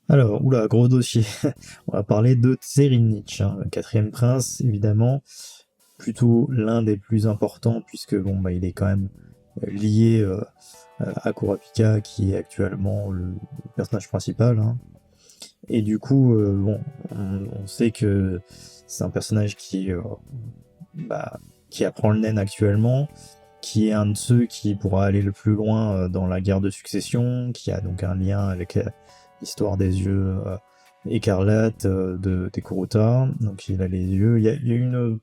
Alors, oula, gros dossier. On va parler de Tserinich, hein, le quatrième prince, évidemment. Plutôt l'un des plus importants, puisque bon, bah, il est quand même lié à Kurapika, qui est actuellement le personnage principal, hein. Et du coup, bon, on sait que c'est un personnage bah, qui apprend le nen actuellement, qui est un de ceux qui pourra aller le plus loin dans la guerre de succession, qui a donc un lien avec l'histoire des yeux écarlates des Kuruta. Donc il a les yeux. Il y a une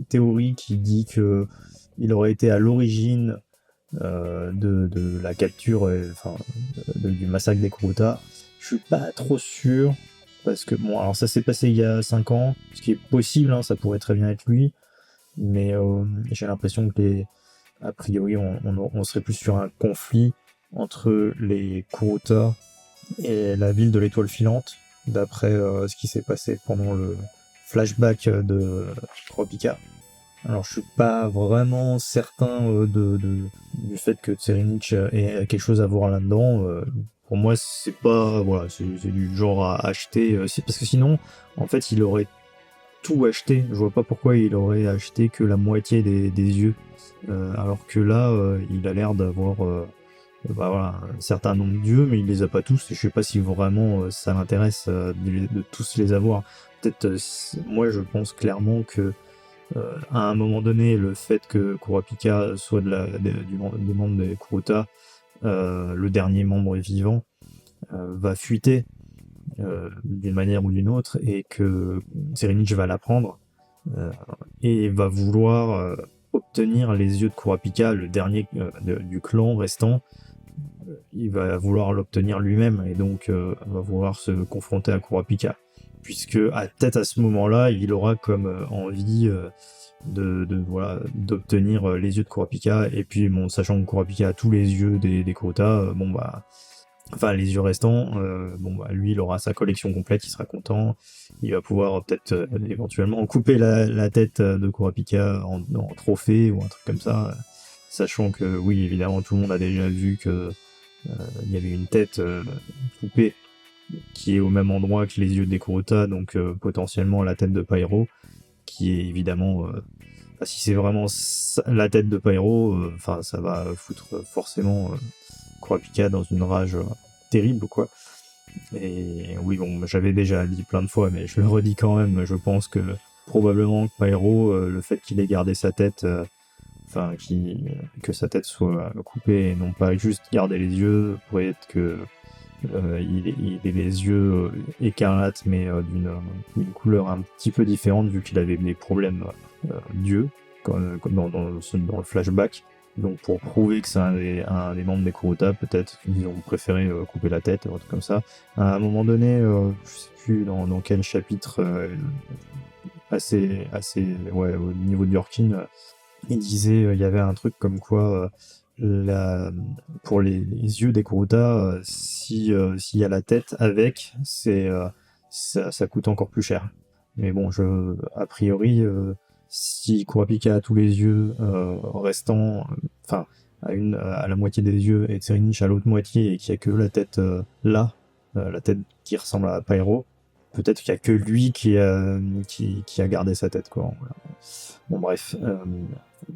théorie qui dit que il aurait été à l'origine de la capture, du massacre des Kuruta. Je suis pas trop sûr, parce que bon, alors ça s'est passé il y a 5 ans, ce qui est possible, hein, ça pourrait très bien être lui, mais j'ai l'impression que a priori, on serait plus sur un conflit entre les Kuruta et la ville de l'étoile filante, d'après ce qui s'est passé pendant le flashback de Kurapika. Alors je suis pas vraiment certain du fait que Tserinich ait quelque chose à voir là-dedans. Pour moi, c'est pas, voilà, c'est du genre à acheter, parce que sinon, en fait, il aurait tout acheté. Je vois pas pourquoi il aurait acheté que la moitié des yeux. Alors que là, il a l'air d'avoir bah voilà, un certain nombre d'yeux, mais il les a pas tous, et je sais pas si vraiment ça l'intéresse de tous les avoir. Peut-être, moi je pense clairement que à un moment donné, le fait que Kurapika soit des membres des Kuruta, le dernier membre vivant, va fuiter d'une manière ou d'une autre, et que Serenich va l'apprendre et va vouloir obtenir les yeux de Kurapika, le dernier du clan restant. Il va vouloir l'obtenir lui-même, et donc va vouloir se confronter à Kurapika, puisque peut-être à ce moment-là, il aura comme envie voilà, d'obtenir les yeux de Kurapika, et puis bon, sachant que Kurapika a tous les yeux des Kuruta, bon bah, enfin les yeux restants, bon bah lui il aura sa collection complète, il sera content, il va pouvoir peut-être éventuellement couper la tête de Kurapika en trophée ou un truc comme ça, sachant que oui évidemment tout le monde a déjà vu que il y avait une tête coupée qui est au même endroit que les yeux des Kuruta, donc potentiellement la tête de Pyro, qui est évidemment si c'est vraiment la tête de Pyro, enfin ça va foutre forcément Kurapika dans une rage terrible, quoi. Et oui, bon, j'avais déjà dit plein de fois, mais je le redis quand même, je pense que probablement que Pyro, le fait qu'il ait gardé sa tête, que sa tête soit coupée et non pas juste garder les yeux, pourrait être que il ait les yeux écarlates, mais d'une couleur un petit peu différente, vu qu'il avait des problèmes d'yeux, comme dans le flashback. Donc pour prouver que c'est un des membres des Kuruta, peut-être qu'ils ont préféré couper la tête, ou un truc comme ça. À un moment donné, je sais plus dans quel chapitre, ouais, au niveau de Yorkin, il disait, il y avait un truc comme quoi pour les yeux des Kuruta, s'il y a la tête avec, ça coûte encore plus cher. Mais bon, a priori, si Kurapika a tous les yeux restants, enfin à la moitié des yeux, et Tserinich à l'autre moitié, et qu'il y a que la tête là, la tête qui ressemble à Pyro, peut-être qu'il y a que lui qui a gardé sa tête, quoi. Voilà. Bon bref,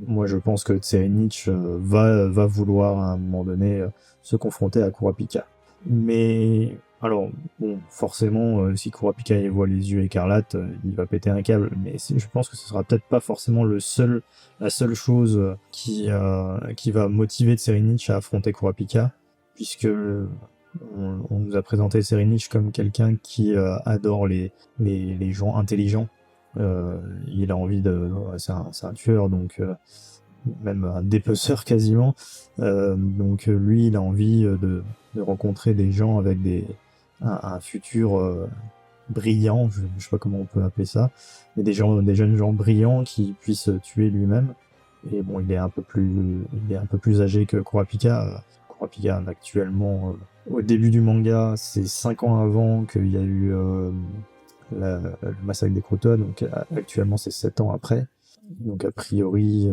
moi je pense que Tserinich va vouloir à un moment donné se confronter à Kurapika. Mais alors, bon, forcément, si Kurapika il voit les yeux écarlates, il va péter un câble, mais je pense que ce sera peut-être pas forcément la seule chose qui va motiver Tserinich à affronter Kurapika, puisque on nous a présenté Tserinich comme quelqu'un qui adore les gens intelligents. Il a envie c'est un tueur, donc même un dépeceur quasiment. Donc lui, il a envie de rencontrer des gens avec un futur brillant, je sais pas comment on peut appeler ça, mais des jeunes gens brillants qui puissent tuer lui-même. Et bon, il est un peu plus âgé que Kurapika. Kurapika actuellement, au début du manga, c'est 5 ans avant qu'il y a eu le massacre des Crotons, donc actuellement c'est 7 ans après. Donc a priori,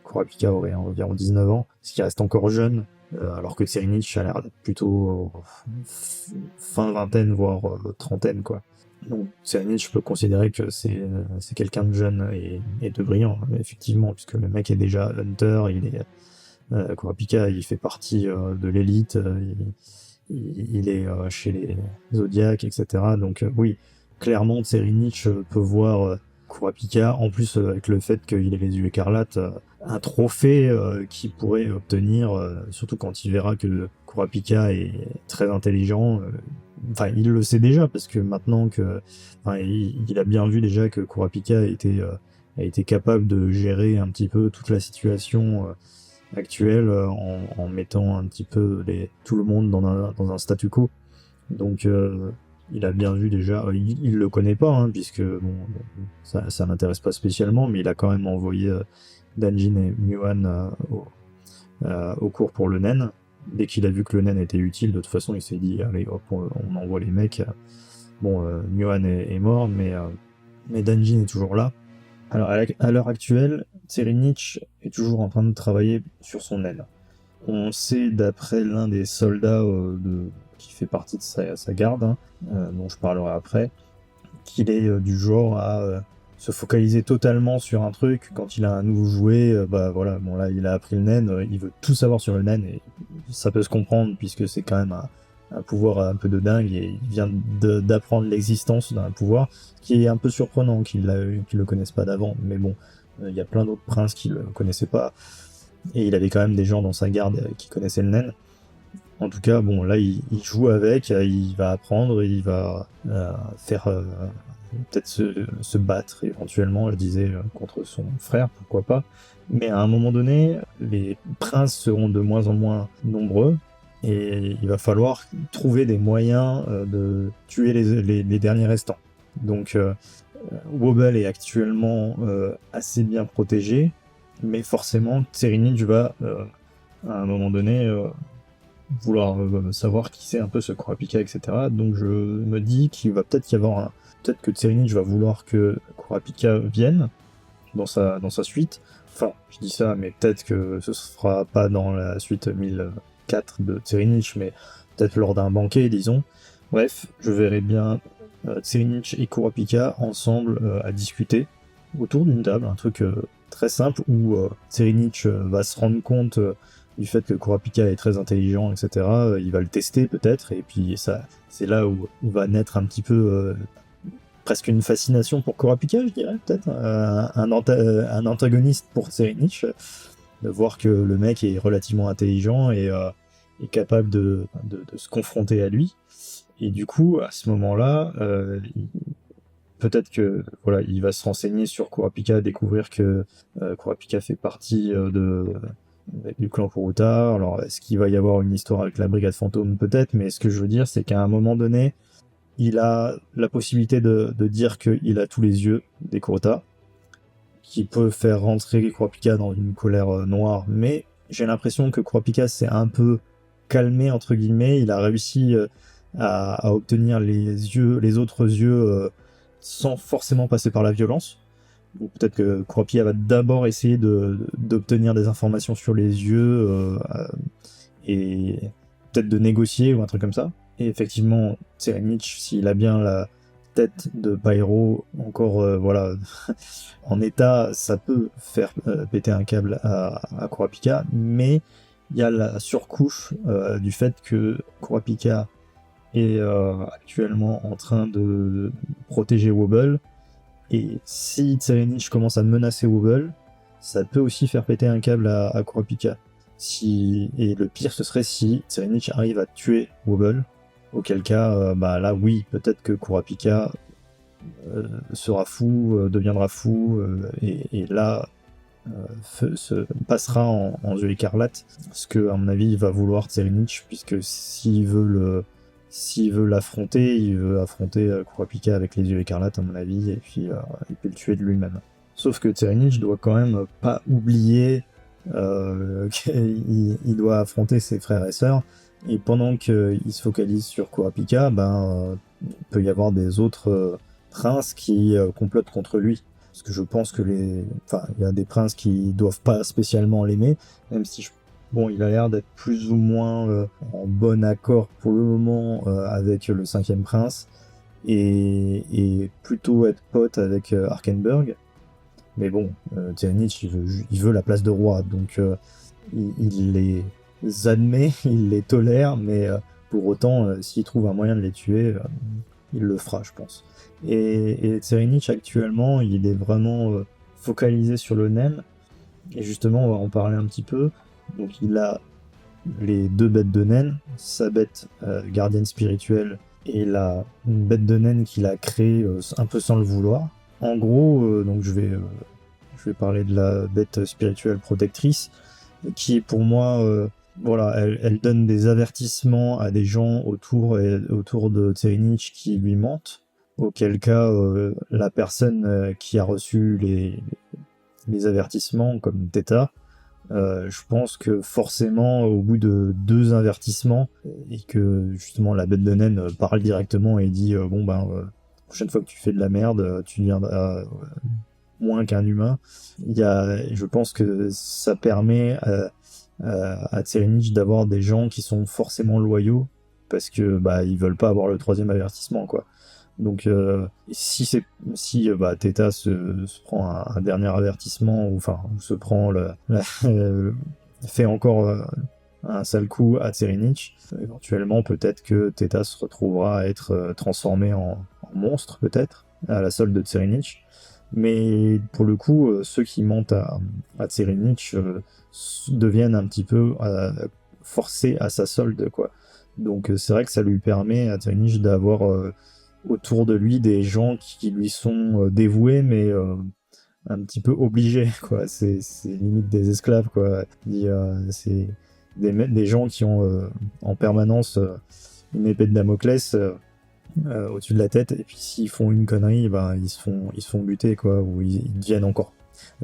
Kurapika aurait environ 19 ans, ce qui reste encore jeune, alors que Tserinich a l'air d'être plutôt fin vingtaine, voire trentaine, quoi. Donc Tserinich, je peux considérer que c'est quelqu'un de jeune et de brillant, effectivement, puisque le mec est déjà hunter, Kurapika, il fait partie de l'élite, il est chez les Zodiacs, etc. Donc oui, clairement, Tserinich peut voir Kurapika, en plus avec le fait qu'il ait les yeux écarlates, un trophée qu'il pourrait obtenir, surtout quand il verra que Kurapika est très intelligent. Enfin, il le sait déjà, parce que maintenant que... Enfin, il a bien vu déjà que Kurapika a été capable de gérer un petit peu toute la situation actuelle en mettant un petit peu tout le monde dans un statu quo. Donc il a bien vu déjà, il le connaît pas, hein, puisque bon, ça m'intéresse pas spécialement, mais il a quand même envoyé Danjin et Muan au cours pour le nen. Dès qu'il a vu que le nen était utile, de toute façon il s'est dit allez hop, on envoie les mecs. Bon, Muan est mort, mais Danjin est toujours là. Alors à l'heure actuelle, Tserinich est toujours en train de travailler sur son nen. On sait d'après l'un des soldats qui fait partie de sa garde, hein, dont je parlerai après, qu'il est du genre à se focaliser totalement sur un truc. Quand il a un nouveau jouet, bah voilà, bon là il a appris le nen, il veut tout savoir sur le nen, et ça peut se comprendre puisque c'est quand même un pouvoir un peu de dingue, et il vient d'apprendre l'existence d'un pouvoir qui est un peu surprenant qu'il le connaisse pas d'avant, mais bon, il y a plein d'autres princes qui le connaissaient pas, et il avait quand même des gens dans sa garde qui connaissaient le nen. En tout cas, bon, là, il joue avec, il va apprendre, il va faire peut-être se battre éventuellement, je disais, contre son frère, pourquoi pas. Mais à un moment donné, les princes seront de moins en moins nombreux, et il va falloir trouver des moyens de tuer les derniers restants. Donc, Wobble est actuellement assez bien protégé, mais forcément, Tserinich va, à un moment donné, vouloir savoir qui c'est un peu ce Kurapika, etc. Donc je me dis qu'il va peut-être y avoir peut-être que Tserinich va vouloir que Kurapika vienne dans sa suite. Enfin, je dis ça, mais peut-être que ce sera pas dans la suite 1004 de Tserinich, mais peut-être lors d'un banquet, disons. Bref, je verrai bien Tserinich et Kurapika ensemble à discuter autour d'une table, un truc très simple où Tserinich va se rendre compte du fait que Kurapika est très intelligent, etc. Il va le tester peut-être, et puis ça, c'est là où va naître un petit peu presque une fascination pour Kurapika, je dirais, peut-être, un antagoniste pour Tserinich, de voir que le mec est relativement intelligent et est capable de se confronter à lui. Et du coup, à ce moment-là, peut-être que voilà, il va se renseigner sur Kurapika, découvrir que Kurapika fait partie du clan Kuruta. Alors, est-ce qu'il va y avoir une histoire avec la brigade fantôme? Peut-être, mais ce que je veux dire, c'est qu'à un moment donné, il a la possibilité de dire qu'il a tous les yeux des Kuruta, qui peut faire rentrer Kurapika dans une colère noire, mais j'ai l'impression que Kurapika s'est un peu calmé, entre guillemets. Il a réussi à obtenir les autres yeux sans forcément passer par la violence. Donc peut-être que Kurapika va d'abord essayer d'obtenir des informations sur les yeux et peut-être de négocier ou un truc comme ça. Et effectivement, Tserinich, s'il a bien la tête de Pyro encore voilà en état, ça peut faire péter un câble à Kurapika, mais il y a la surcouche du fait que Kurapika est actuellement en train de protéger Wobble. Et si Tserinich commence à menacer Wobble, ça peut aussi faire péter un câble à Kurapika. Et le pire, ce serait si Tserinich arrive à tuer Wobble, auquel cas, bah là oui, peut-être que Kurapika sera fou, deviendra fou, et là se passera en yeux écarlates, ce que à mon avis il va vouloir Tserinich, puisque s'il veut l'affronter, il veut affronter Kurapika avec les yeux écarlates, à mon avis, et puis le tuer de lui-même. Sauf que Tserinich doit quand même pas oublier qu'il doit affronter ses frères et sœurs, et pendant qu'il se focalise sur Kurapika, il peut y avoir des autres princes qui complotent contre lui. Parce que je pense que il y a des princes qui doivent pas spécialement l'aimer, même si bon, il a l'air d'être plus ou moins en bon accord pour le moment avec le cinquième prince, et plutôt être pote avec Arkenberg. Mais bon, Tyranich, il veut la place de roi, donc il les admet, il les tolère, mais pour autant, s'il trouve un moyen de les tuer, il le fera, je pense. Et Tyranich, actuellement, il est vraiment focalisé sur le naine, et justement, on va en parler un petit peu. Donc il a les deux bêtes de naine, sa bête gardienne spirituelle, et une bête de naine qu'il a créée un peu sans le vouloir. En gros, donc je vais parler de la bête spirituelle protectrice, qui est pour moi, voilà, elle donne des avertissements à des gens autour de Tyranich qui lui mentent, auquel cas la personne qui a reçu les avertissements, comme Theta, je pense que forcément, au bout de 2 avertissements, et que justement la bête de naine parle directement et dit bon ben, prochaine fois que tu fais de la merde, tu deviendras moins qu'un humain. Je pense que ça permet à Tyranich d'avoir des gens qui sont forcément loyaux, parce que bah ils veulent pas avoir le 3e avertissement, quoi. Donc si Theta se prend un dernier avertissement, ou enfin se prend fait encore un sale coup à Tyranich, éventuellement peut-être que Theta se retrouvera à être transformé en monstre, peut-être, à la solde de Tyranich. Mais pour le coup, ceux qui mentent à Tyranich deviennent un petit peu forcés à sa solde, quoi. Donc c'est vrai que ça lui permet à Tyranich d'avoir autour de lui des gens qui lui sont dévoués, mais un petit peu obligés, quoi. C'est limite des esclaves, quoi. C'est des gens qui ont en permanence une épée de Damoclès au-dessus de la tête, et puis s'ils font une connerie, ben ils se font buter, quoi, ou ils deviennent encore.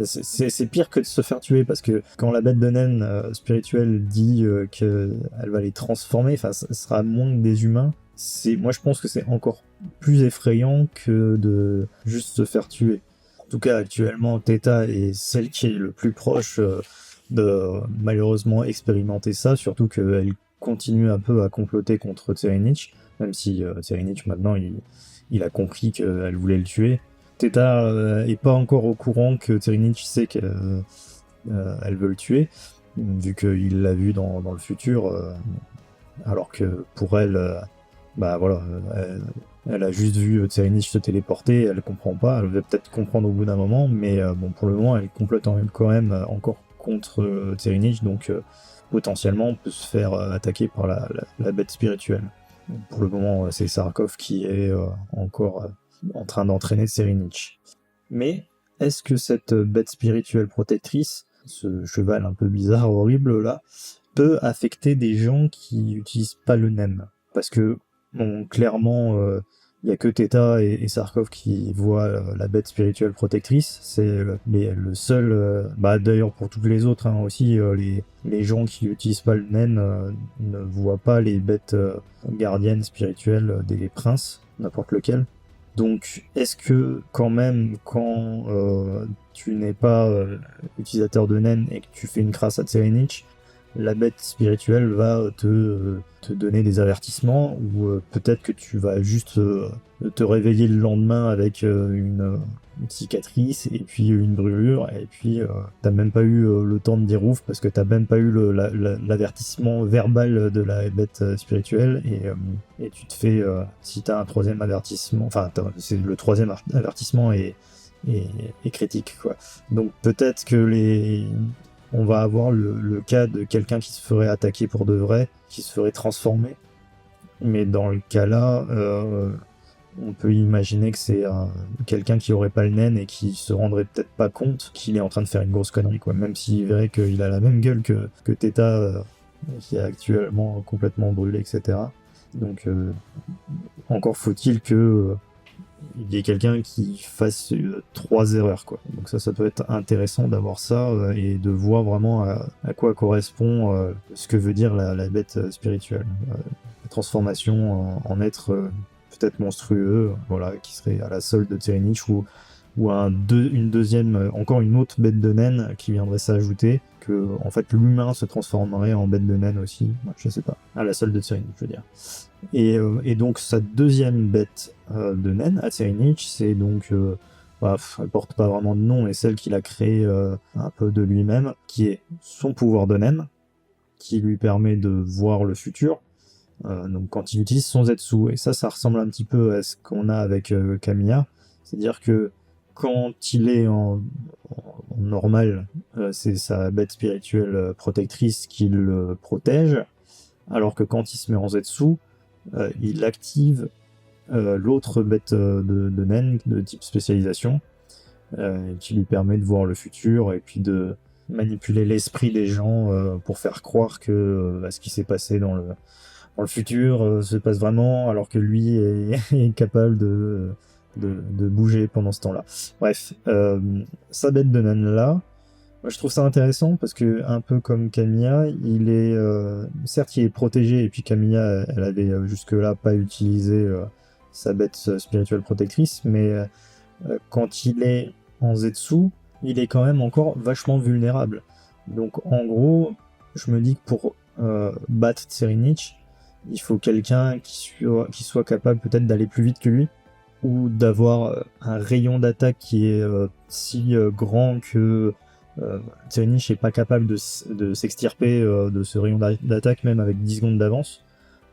C'est pire que de se faire tuer, parce que quand la bête de naine spirituelle dit qu'elle va les transformer, enfin ça sera moins que des humains, moi je pense que c'est encore plus effrayant que de juste se faire tuer. En tout cas, actuellement, Theta est celle qui est le plus proche de malheureusement expérimenter ça, surtout qu'elle continue un peu à comploter contre Tyranich, même si Tyranich maintenant il a compris qu'elle voulait le tuer. Theta est pas encore au courant que Tyranich sait qu'elle veut le tuer, vu qu'il l'a vu dans le futur, alors que pour elle, bah voilà, elle a juste vu Tyranich se téléporter, elle comprend pas, elle va peut-être comprendre au bout d'un moment, mais bon, pour le moment, elle complote quand même encore contre Tyranich, donc potentiellement on peut se faire attaquer par la bête spirituelle. Pour le moment, c'est Sarkov qui est encore en train d'entraîner Tyranich. Mais est-ce que cette bête spirituelle protectrice, ce cheval un peu bizarre, horrible là, peut affecter des gens qui n'utilisent pas le NEM? Parce que, bon, clairement, il y a que Theta et Sarkov qui voient la bête spirituelle protectrice. C'est le seul... d'ailleurs, pour toutes les autres, hein, aussi, les gens qui n'utilisent pas le NEM ne voient pas les bêtes gardiennes spirituelles des princes, n'importe lequel. Donc, est-ce que quand même, quand tu n'es pas utilisateur de NEM et que tu fais une crasse à Tyranich, la bête spirituelle va te donner des avertissements, ou peut-être que tu vas juste te réveiller le lendemain avec une cicatrice et puis une brûlure, et puis t'as même pas eu le temps de dire ouf, parce que t'as même pas eu l'avertissement verbal de la bête spirituelle, et tu te fais, si t'as un 3e avertissement, enfin c'est le 3e avertissement est critique, quoi. Donc peut-être que on va avoir le cas de quelqu'un qui se ferait attaquer pour de vrai, qui se ferait transformer. Mais dans le cas-là, on peut imaginer que c'est quelqu'un qui aurait pas le naine et qui se rendrait peut-être pas compte qu'il est en train de faire une grosse connerie, quoi. Même s'il verrait qu'il a la même gueule que Theta, qui est actuellement complètement brûlé, etc. Donc, encore faut-il que il y ait quelqu'un qui fasse 3 erreurs, quoi. Donc ça peut être intéressant d'avoir ça et de voir vraiment à quoi correspond ce que veut dire la bête spirituelle. La transformation en être peut-être monstrueux, voilà, qui serait à la solde de Tyranich, ou ou une deuxième, encore une autre bête de naine qui viendrait s'ajouter, que en fait l'humain se transformerait en bête de naine aussi, je sais pas, à la solde de Tserinich, je veux dire. Et donc sa deuxième bête de naine à Tserinich, c'est donc elle porte pas vraiment de nom, et celle qu'il a créée un peu de lui-même, qui est son pouvoir de naine, qui lui permet de voir le futur, donc quand il utilise son Zetsu. Et ça ressemble un petit peu à ce qu'on a avec Kamiya, c'est-à-dire que quand il est en normal, c'est sa bête spirituelle protectrice qui le protège, alors que quand il se met en Zetsu, il active l'autre bête de naine de type spécialisation, qui lui permet de voir le futur et puis de manipuler l'esprit des gens pour faire croire que ce qui s'est passé dans le futur se passe vraiment, alors que lui est capable de bouger pendant ce temps-là. Bref, sa bête de naine là, moi je trouve ça intéressant parce que, un peu comme Kamiya, il est certes il est protégé, et puis Kamiya elle avait jusque-là pas utilisé sa bête spirituelle protectrice, mais quand il est en Zetsu, il est quand même encore vachement vulnérable. Donc en gros, je me dis que pour battre Tserinich, il faut quelqu'un qui soit capable peut-être d'aller plus vite que lui, ou d'avoir un rayon d'attaque qui est si grand que Tserinich n'est pas capable de s'extirper de ce rayon d'attaque même avec 10 secondes d'avance.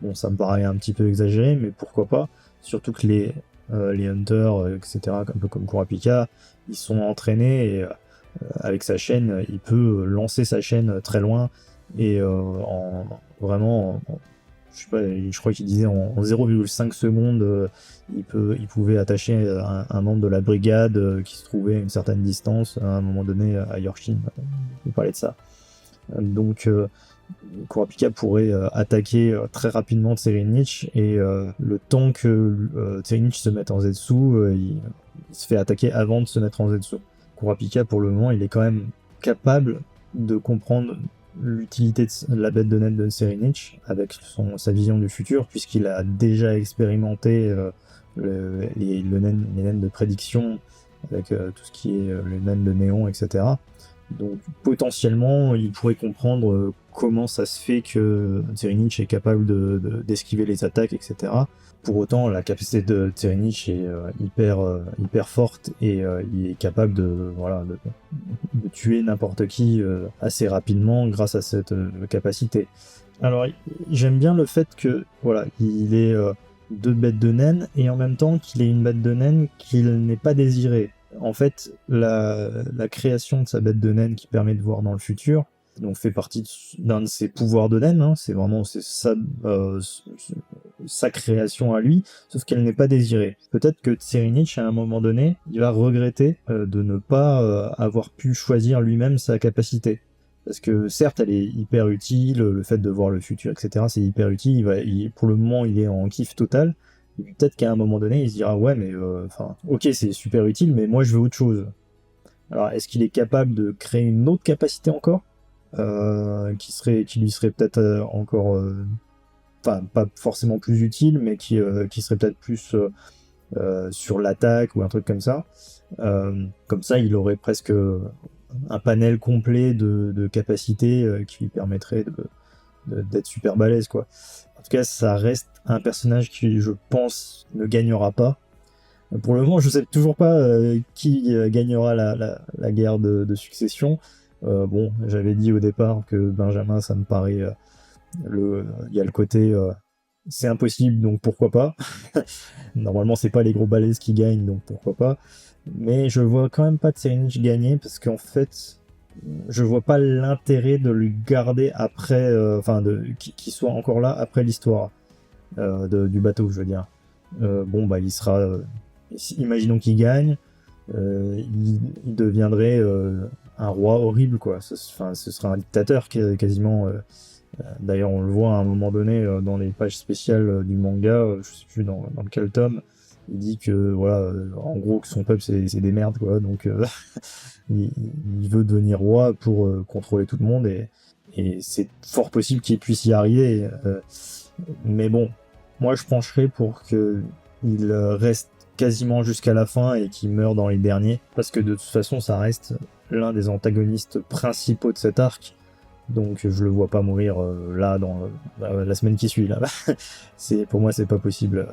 Bon, ça me paraît un petit peu exagéré, mais pourquoi pas, surtout que les hunters, etc., un peu comme Kurapika, ils sont entraînés, et avec sa chaîne, il peut lancer sa chaîne très loin, et je sais pas, je crois qu'il disait en 0,5 secondes, il pouvait attacher un membre de la brigade qui se trouvait à une certaine distance à un moment donné à Yorshin. On parlait de ça. Donc Kurapika pourrait attaquer très rapidement Tserinich, et le temps que Tserinich se mette en Zetsu, il se fait attaquer avant de se mettre en Zetsu. Kurapika, pour le moment, il est quand même capable de comprendre l'utilité de la bête de naine de Tserinich avec sa vision du futur, puisqu'il a déjà expérimenté les naines de prédiction avec tout ce qui est les naines de néon, etc. Donc potentiellement, il pourrait comprendre comment ça se fait que Tserinich est capable d'esquiver les attaques, etc. Pour autant, la capacité de Tserinich est hyper forte, et il est capable de tuer n'importe qui assez rapidement grâce à cette capacité. Alors, j'aime bien le fait que il ait deux bêtes de naine, et en même temps qu'il ait une bête de naine qu'il n'est pas désirée. En fait, la création de sa bête de naine qui permet de voir dans le futur, donc fait partie d'un de ses pouvoirs de naine, hein, c'est sa création à lui, sauf qu'elle n'est pas désirée. Peut-être que Tserinich, à un moment donné, il va regretter de ne pas avoir pu choisir lui-même sa capacité. Parce que certes, elle est hyper utile, le fait de voir le futur, etc., c'est hyper utile, pour le moment, il est en kiff total. Et puis peut-être qu'à un moment donné, il se dira ouais, mais ok, c'est super utile, mais moi je veux autre chose. Alors est-ce qu'il est capable de créer une autre capacité encore qui lui serait peut-être encore, pas forcément plus utile, mais qui serait peut-être plus sur l'attaque ou un truc comme ça. Comme ça, il aurait presque un panel complet de capacités qui lui permettrait d'être super balèze, quoi. En tout cas, ça reste un personnage qui, je pense, ne gagnera pas. Pour le moment, je sais toujours pas qui gagnera la guerre de succession. Bon, j'avais dit au départ que Benjamin, ça me paraît... il y a le côté... c'est impossible, donc pourquoi pas. Normalement, c'est pas les gros balèzes qui gagnent, donc pourquoi pas. Mais je vois quand même pas Tserinich gagner, parce qu'en fait... je vois pas l'intérêt de lui garder après, qu'il soit encore là après l'histoire du bateau, je veux dire. Il sera, imaginons qu'il gagne, il deviendrait un roi horrible, quoi. Ce sera un dictateur quasiment. D'ailleurs, on le voit à un moment donné dans les pages spéciales du manga, je sais plus dans quel tome. Il dit que en gros que son peuple c'est des merdes, quoi, donc il veut devenir roi pour contrôler tout le monde, et c'est fort possible qu'il puisse y arriver, mais bon, moi je pencherais pour que il reste quasiment jusqu'à la fin et qui meurt dans les derniers, parce que de toute façon ça reste l'un des antagonistes principaux de cet arc, donc je le vois pas mourir là dans la semaine qui suit là. Pour moi c'est pas possible.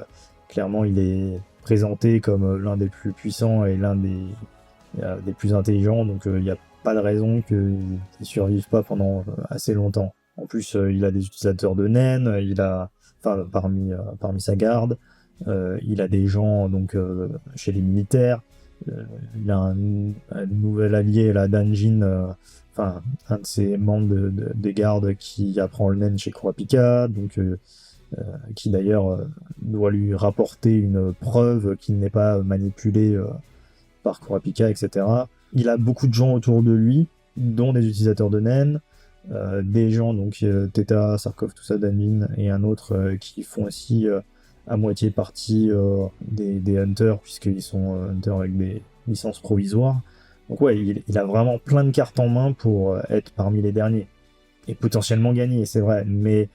Clairement il est présenté comme l'un des plus puissants et l'un des plus intelligents, donc il n'y a pas de raison qu'il survive pas pendant assez longtemps. En plus il a des utilisateurs de naines, parmi sa garde, il a des gens donc chez les militaires, il a un nouvel allié, la Danjin, un de ses membres des gardes qui apprend le nen chez Kurapika, donc qui d'ailleurs doit lui rapporter une preuve qu'il n'est pas manipulé par Kurapika, etc. Il a beaucoup de gens autour de lui, dont des utilisateurs de nen, des gens, donc Theta, Sarkov, tout ça, Danjin, et un autre qui font aussi à moitié partie des Hunters, puisqu'ils sont Hunters avec des licences provisoires. Donc ouais, il a vraiment plein de cartes en main pour être parmi les derniers. Et potentiellement gagner, c'est vrai. Mais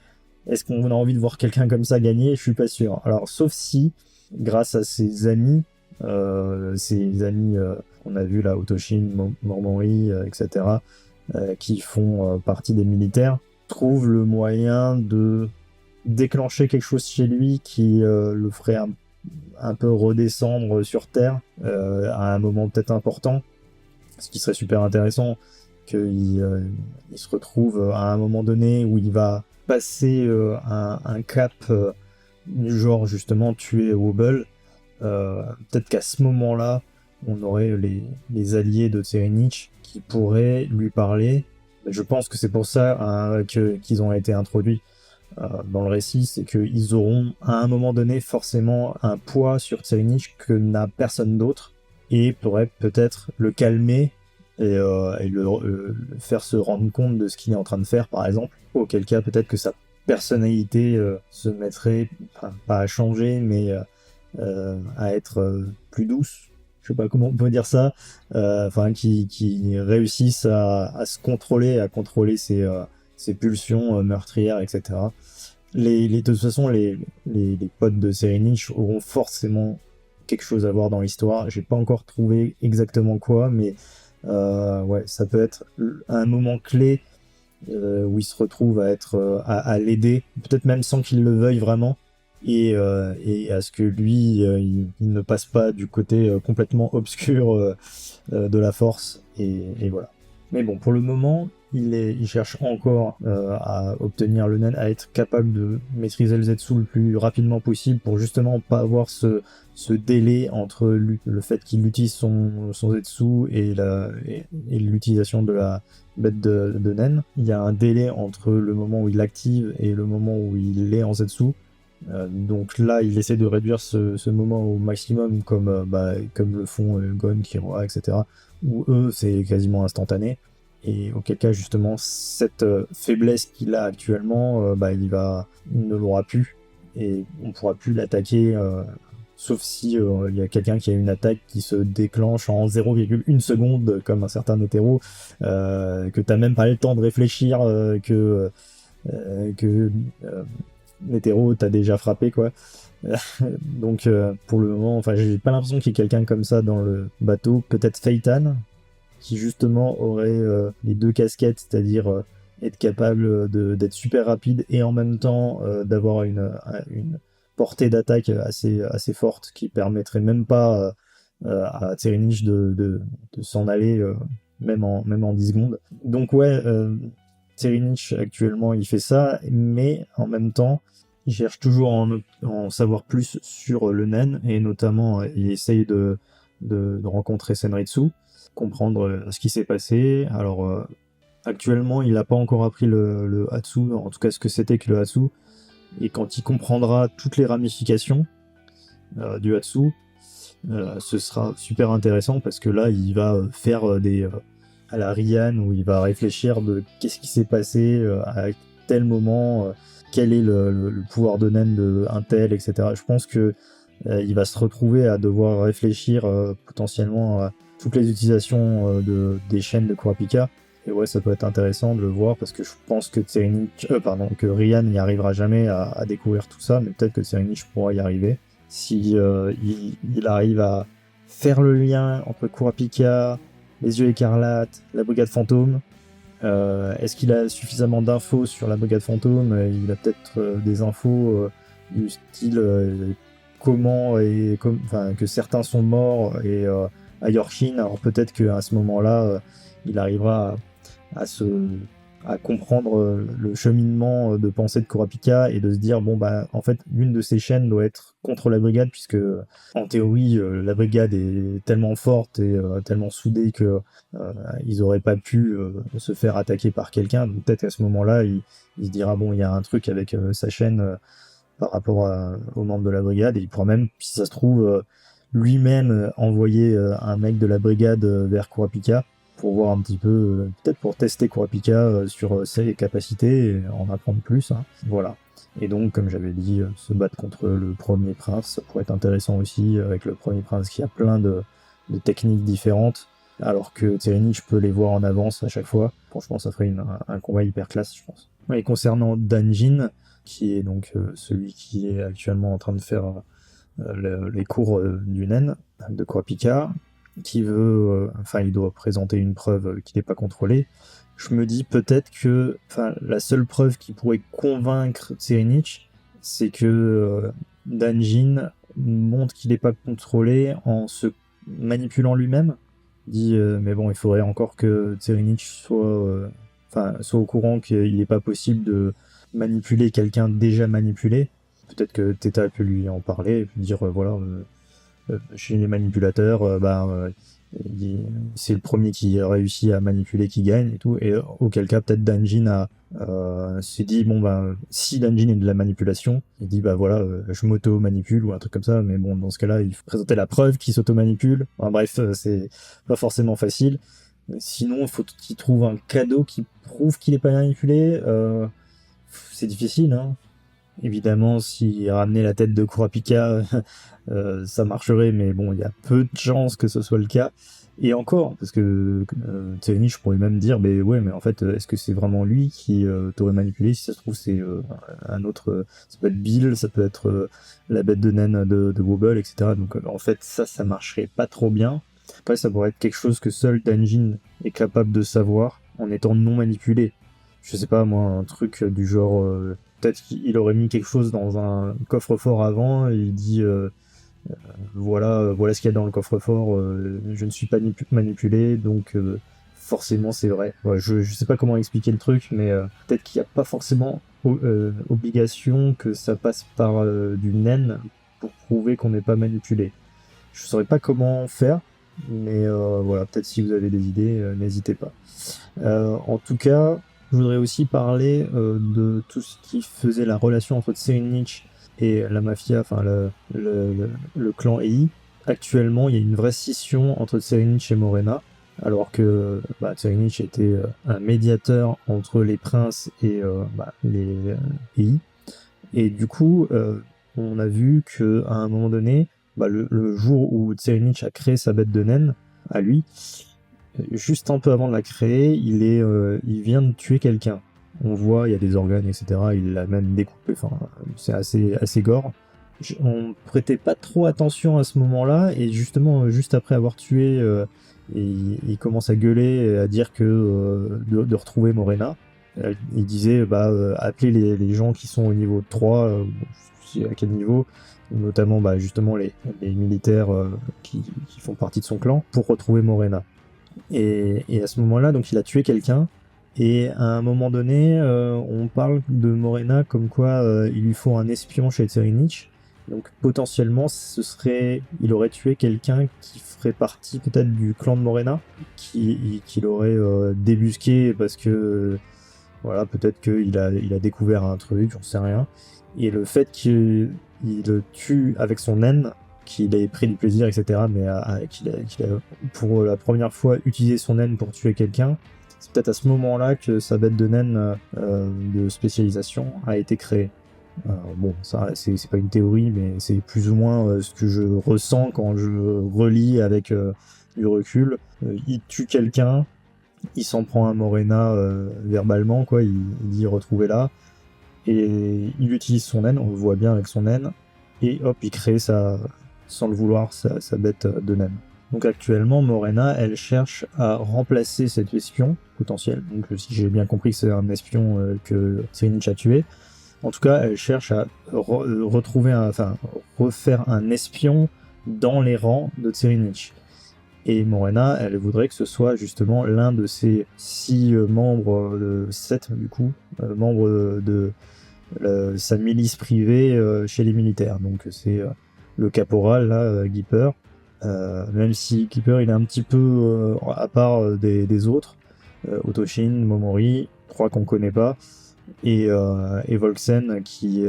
est-ce qu'on a envie de voir quelqu'un comme ça gagner ? Je suis pas sûr. Alors, sauf si, grâce à ses amis qu'on a vu là, Otoshin, Mormori, etc., qui font partie des militaires, trouvent le moyen de déclencher quelque chose chez lui qui le ferait un peu redescendre sur Terre à un moment peut-être important, ce qui serait super intéressant, qu'il se retrouve à un moment donné où il va passer un cap du genre justement tuer Wobble. Peut-être qu'à ce moment-là on aurait les alliés de Tserinich qui pourraient lui parler. Je pense que c'est pour ça qu'ils ont été introduits dans le récit, c'est qu'ils auront à un moment donné forcément un poids sur Tserinich que n'a personne d'autre, et pourrait peut-être le calmer et le faire se rendre compte de ce qu'il est en train de faire, par exemple, auquel cas peut-être que sa personnalité se mettrait, pas à changer, mais à être plus douce, je sais pas comment on peut dire ça, qui réussissent à se contrôler, à contrôler ses pulsions meurtrières, etc. De toute façon, les potes de Tserinich auront forcément quelque chose à voir dans l'histoire. J'ai pas encore trouvé exactement quoi, mais ouais, ça peut être un moment clé où il se retrouve à l'aider, peut-être même sans qu'il le veuille vraiment, et à ce que lui, il ne passe pas du côté complètement obscur de la force, et voilà. Mais bon, pour le moment, il cherche encore à obtenir le nen, à être capable de maîtriser le Zetsu le plus rapidement possible pour justement pas avoir ce délai entre le fait qu'il utilise son Zetsu et l'utilisation de la bête de nen. Il y a un délai entre le moment où il l'active et le moment où il est en Zetsu. Donc là, il essaie de réduire ce moment au maximum, comme le font Gon, Killua, etc. Où eux, c'est quasiment instantané. Et auquel cas, justement, cette faiblesse qu'il a actuellement, il ne l'aura plus. Et on pourra plus l'attaquer, sauf si il y a quelqu'un qui a une attaque qui se déclenche en 0,1 seconde, comme un certain hétéro, que t'as même pas le temps de réfléchir, que l'hétéro t'a déjà frappé, quoi. Donc pour le moment, j'ai pas l'impression qu'il y ait quelqu'un comme ça dans le bateau. Peut-être Phaeton, qui justement aurait les deux casquettes, c'est-à-dire être capable d'être super rapide et en même temps d'avoir une portée d'attaque assez forte, qui permettrait même pas à Tserinich de s'en aller même en 10 secondes. Donc ouais, Tserinich actuellement il fait ça, mais en même temps il cherche toujours à en savoir plus sur le nen, et notamment il essaye de rencontrer Senritsu, comprendre ce qui s'est passé. Alors actuellement il n'a pas encore appris le Hatsu, en tout cas ce que c'était que le Hatsu, et quand il comprendra toutes les ramifications du Hatsu, ce sera super intéressant, parce que là il va faire à la Rian, où il va réfléchir de qu'est-ce qui s'est passé à tel moment, quel est le pouvoir de nen de un tel, etc. Je pense que il va se retrouver à devoir réfléchir potentiellement à toutes les utilisations des chaînes de Kurapika. Et ouais, ça peut être intéressant de le voir, parce que je pense que que Rian n'y arrivera jamais à découvrir tout ça, mais peut-être que Tserinich pourra y arriver. si il arrive à faire le lien entre Kurapika, les Yeux Écarlates, la Brigade Fantôme. Est-ce qu'il a suffisamment d'infos sur la Brigade Fantôme? Il a peut-être des infos du style comment et que certains sont morts et à Yorkin. Alors peut-être qu'à ce moment-là, il arrivera à comprendre le cheminement de pensée de Kurapika et de se dire bon bah en fait l'une de ces chaînes doit être contre la brigade, puisque en théorie la brigade est tellement forte et tellement soudée que ils auraient pas pu se faire attaquer par quelqu'un. Donc peut-être qu'à ce moment-là il se dira bon il y a un truc avec sa chaîne par rapport aux membres de la brigade, et il pourra même, si ça se trouve, lui-même envoyer un mec de la brigade vers Kurapika pour voir un petit peu, peut-être pour tester Kurapika sur ses capacités et en apprendre plus. Hein. Voilà. Et donc, comme j'avais dit, se battre contre le premier prince, ça pourrait être intéressant aussi, avec le premier prince qui a plein de techniques différentes, alors que Tserinich peut les voir en avance à chaque fois. Franchement, ça ferait un combat hyper classe, je pense. Et concernant Danjin, qui est donc celui qui est actuellement en train de faire les cours du Nen, de Kurapika, qui veut, il doit présenter une preuve qui n'est pas contrôlée. Je me dis peut-être que, la seule preuve qui pourrait convaincre Tserinich, c'est que Danjin montre qu'il n'est pas contrôlé en se manipulant lui-même. Il dit mais bon, il faudrait encore que Tserinich soit au courant qu'il n'est pas possible de manipuler quelqu'un déjà manipulé. Peut-être que Theta peut lui en parler et puis dire chez les manipulateurs, c'est le premier qui réussit à manipuler qui gagne et tout, et auquel cas peut-être Danjin s'est dit si Danjin est de la manipulation, il dit je m'auto-manipule ou un truc comme ça, mais bon dans ce cas-là il faut présenter la preuve qu'il s'auto-manipule. Bref, c'est pas forcément facile. Sinon il faut qu'il trouve un cadeau qui prouve qu'il est pas manipulé. C'est difficile, hein. Évidemment, s'il ramenait la tête de Kurapika, ça marcherait, mais bon, il y a peu de chances que ce soit le cas. Et encore, parce que Tserinich, je pourrais même dire, mais en fait, est-ce que c'est vraiment lui qui t'aurait manipulé? Si ça se trouve, c'est un autre... ça peut être Bill, ça peut être la bête de naine de Wobble, etc. Donc en fait, ça marcherait pas trop bien. Après, ça pourrait être quelque chose que seul Danjin est capable de savoir en étant non manipulé. Je sais pas, moi, un truc du genre... peut-être qu'il aurait mis quelque chose dans un coffre-fort avant, et il dit voilà ce qu'il y a dans le coffre-fort, je ne suis pas manipulé, donc forcément c'est vrai. Ouais, je sais pas comment expliquer le truc, mais peut-être qu'il n'y a pas forcément obligation que ça passe par du nen pour prouver qu'on n'est pas manipulé. Je saurais pas comment faire, mais voilà, peut-être si vous avez des idées, n'hésitez pas. En tout cas, je voudrais aussi parler de tout ce qui faisait la relation entre Tserinich et la mafia, le clan Ei. Actuellement, il y a une vraie scission entre Tserinich et Morena, alors que Tserinich était un médiateur entre les princes et les Ei. Et du coup, on a vu qu'à un moment donné, le jour où Tserinich a créé sa bête de naine, à lui, juste un peu avant de la créer, il vient de tuer quelqu'un. On voit, il y a des organes, etc. Il l'a même découpé, c'est assez gore. On prêtait pas trop attention à ce moment-là, et justement, juste après avoir tué, il commence à gueuler, et à dire que de retrouver Morena. Il disait, appelez les gens qui sont au niveau 3, je sais à quel niveau, notamment justement les militaires qui font partie de son clan, pour retrouver Morena. Et à ce moment-là, donc il a tué quelqu'un, et à un moment donné, on parle de Morena comme quoi il lui faut un espion chez Tserinich. Donc potentiellement, il aurait tué quelqu'un qui ferait partie peut-être du clan de Morena, qui l'aurait débusqué parce que peut-être qu'il a découvert un truc, j'en sais rien. Et le fait qu'il le tue avec son naine, qu'il ait pris du plaisir, etc., mais qu'il a pour la première fois utilisé son naine pour tuer quelqu'un, c'est peut-être à ce moment-là que sa bête de naine de spécialisation a été créée. Ça c'est pas une théorie, mais c'est plus ou moins ce que je ressens quand je relis avec du recul. Il tue quelqu'un, il s'en prend à Morena verbalement, il dit retrouvez-la, et il utilise son naine, on le voit bien avec son naine. et hop, il crée sans le vouloir, sa bête de naine. Donc actuellement, Morena, elle cherche à remplacer cet espion potentiel. Donc si j'ai bien compris que c'est un espion que Cyrinich a tué, en tout cas, elle cherche à refaire un espion dans les rangs de Cyrinich. Et Morena, elle voudrait que ce soit justement l'un de ces 6 membres, 7 du coup, membres de sa milice privée chez les militaires. Donc c'est le caporal, là, Gipper. Même si Gipper, il est un petit peu à part des autres. Otoshin, Momori, 3 qu'on connaît pas. Et Volksen qui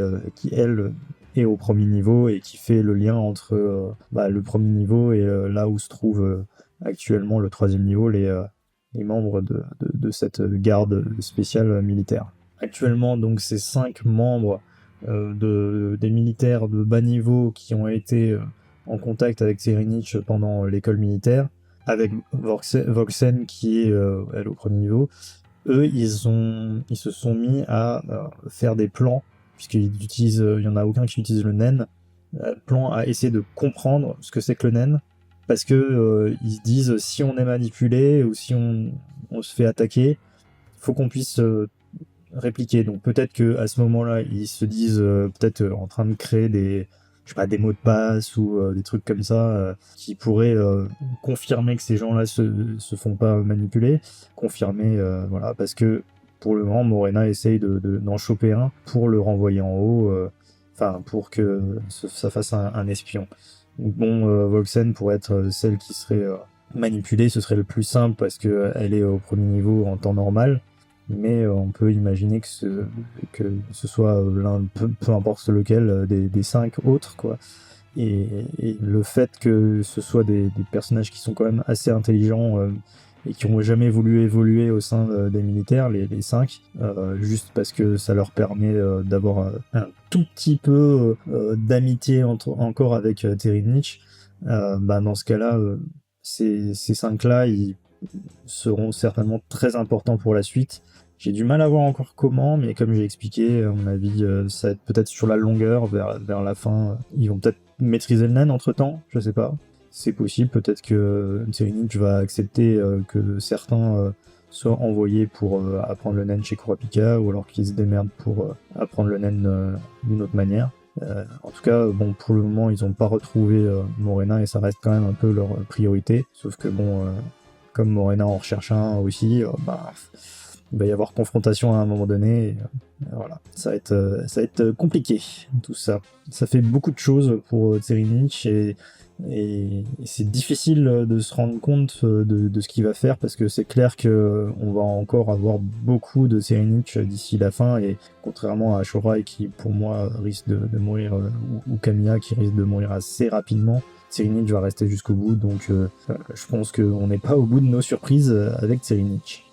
elle est au premier niveau et qui fait le lien entre le premier niveau et là où se trouve actuellement le 3e niveau, les membres de cette garde spéciale militaire. Actuellement, donc, ces 5 membres des militaires de bas niveau qui ont été en contact avec Cyrinich pendant l'école militaire, avec Volksen qui est elle au premier niveau. Eux, ils se sont mis à faire des plans, puisqu'ils utilisent, il y en a aucun qui utilise le nen, plan à essayer de comprendre ce que c'est que le nen, parce que ils se disent, si on est manipulé ou si on se fait attaquer, il faut qu'on puisse répliquer. Donc peut-être que à ce moment-là, ils se disent peut-être en train de créer des mots de passe ou des trucs comme ça qui pourraient confirmer que ces gens-là se font pas manipuler, confirmer voilà, parce que pour le moment Morena essaye d'en choper un pour le renvoyer en haut, pour que ça fasse un espion. Donc bon, Volksen pourrait être celle qui serait manipulée, ce serait le plus simple parce que elle est au premier niveau en temps normal. Mais on peut imaginer que ce soit l'un, peu importe lequel, des 5 autres, quoi. Et le fait que ce soit des personnages qui sont quand même assez intelligents et qui n'ont jamais voulu évoluer au sein des militaires, les 5, juste parce que ça leur permet d'avoir un tout petit peu d'amitié encore avec Cyrinich, dans ce cas-là, ces 5-là, ils seront certainement très importants pour la suite. J'ai du mal à voir encore comment, mais comme j'ai expliqué, à mon avis, ça va être peut-être sur la longueur, vers la fin. Ils vont peut-être maîtriser le nen entre-temps, je sais pas. C'est possible, peut-être que Cyrinich va accepter que certains soient envoyés pour apprendre le nen chez Kurapika, ou alors qu'ils se démerdent pour apprendre le nen d'une autre manière. En tout cas, bon, pour le moment, ils n'ont pas retrouvé Morena, et ça reste quand même un peu leur priorité. Sauf que bon, comme Morena en recherche un aussi, il va y avoir confrontation à un moment donné, et voilà, ça va être compliqué, tout ça. Ça fait beaucoup de choses pour Cyrinich, et c'est difficile de se rendre compte de ce qu'il va faire, parce que c'est clair qu'on va encore avoir beaucoup de Cyrinich d'ici la fin, et contrairement à Shorai qui, pour moi, risque de mourir, ou Kamiya qui risque de mourir assez rapidement, Cyrinich va rester jusqu'au bout, donc je pense qu'on n'est pas au bout de nos surprises avec Cyrinich.